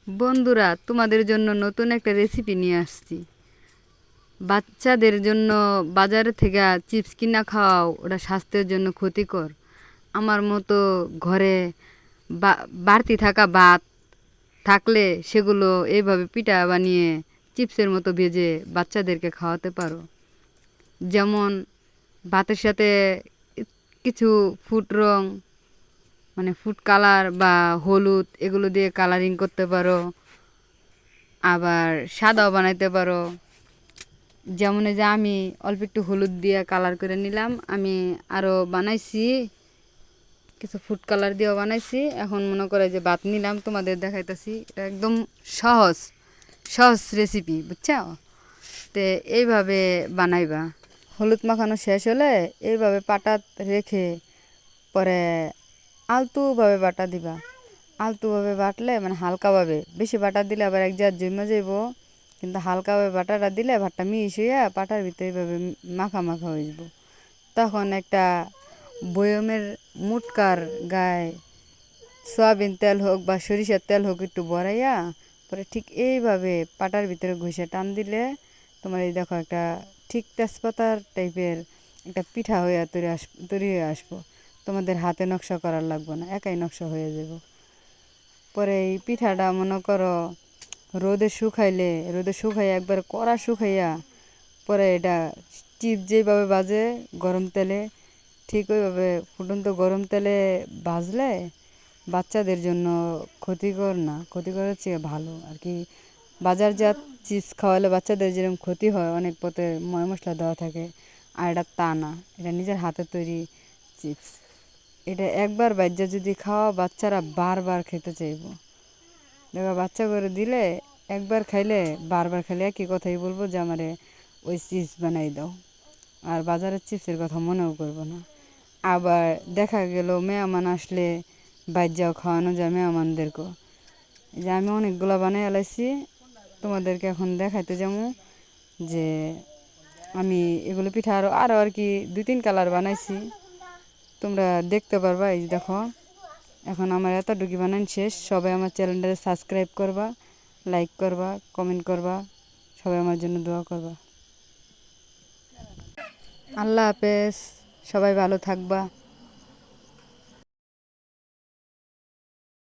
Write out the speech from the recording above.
বন্ধুরা, তোমাদের জন্য নতুন একটা রেসিপি নিয়ে আসছি। বাচ্চাদের জন্য বাজার থেকে চিপস কিনা খাওয়াও, ওটা স্বাস্থ্যের জন্য ক্ষতিকর। আমার মতো ঘরে বাড়তি থাকা ভাত থাকলে সেগুলো এইভাবে পিঠা বানিয়ে চিপসের মতো ভেজে বাচ্চাদেরকে খাওয়াতে পারো। যেমন ভাতের সাথে কিছু ফুড রং, মানে ফুড কালার বা হলুদ, এগুলো দিয়ে কালারিং করতে পারো। আবার সাদাও বানাইতে পারো। যেমন এই যে আমি অল্প একটু হলুদ দিয়ে কালার করে নিলাম। আমি আরও বানাইছি, কিছু ফুড কালার দিয়েও বানাইছি। এখন মনে করে যে ভাত নিলাম, তোমাদের দেখাইতেছি। এটা একদম সহজ সহজ রেসিপি, বুঝছো? তো এইভাবে বানাইবা। হলুদ মাখানো শেষ হলে এইভাবে পাটাত রেখে পরে আলতুভাবে বাটা দিবা। আলতুভাবে বাটলে মানে হালকাভাবে, বেশি বাটা দিলে আবার এক জাত জমে যাইব। কিন্তু হালকাভাবে বাটাটা দিলে ভাতটা মিশ হইয়া পাটার ভিতরে এইভাবে মাখা মাখা হয়ে যাব। তখন একটা বয়মের মুটকার গায়ে সয়াবিন তেল হোক বা সরিষার তেল হোক একটু বড়াইয়া পরে ঠিক এইভাবে পাটার ভিতরে ঘষে টান দিলে তোমার এই দেখো একটা ঠিক তেজপাতার টাইপের একটা পিঠা হয়ে তৈরি হয়ে আসবো। তোমাদের হাতে নকশা করার লাগবে না, একাই নকশা হয়ে যাব। পরে এই পিঠাটা মনে করো রোদে শুকাইয়া একবার কড়া শুকাইয়া পরে এটা চিপ যেভাবে বাজে গরম তেলে, ঠিক ওইভাবে ফুটন্ত গরম তেলে ভাজলে বাচ্চাদের জন্য ক্ষতিকর না, ক্ষতিকর চেয়ে ভালো আর কি। বাজারজাত চিপস খাওয়ালে বাচ্চাদের যেরকম ক্ষতি হয়, অনেক পথে ময় মশলা দেওয়া থাকে, আর এটা তা না। এটা নিজের হাতে তৈরি চিপস। এটা একবার বাজ্যা যদি খাওয়া, বাচ্চারা বারবার খেতে চাইব। দেখো বাচ্চা করে দিলে একবার খাইলে বারবার খাইলে একই কথাই বলবো যে আমারে ওই চিপস বানাই দাও। আর বাজারের চিপসের কথা মনেও করবো না। আবার দেখা গেল মেহমান আসলে বাজ্যাও খাওয়ানো যায় মেহমানদেরকেও। এই যে আমি অনেকগুলো বানাই আলাইছি, তোমাদেরকে এখন দেখাইতে যাবো যে আমি এগুলো পিঠা আরও আরও আর কি 2-3 কালার বানাইছি, তোমরা দেখতে পারবা। এই যে দেখো, এখন আমার এতটুকু বানান শেষ। সবাই আমার চ্যানেলটাকে সাবস্ক্রাইব করবা, লাইক করবা, কমেন্ট করবা, সবাই আমার জন্য দোয়া করবা। আল্লাহ হাফেজ, সবাই ভালো থাকবা।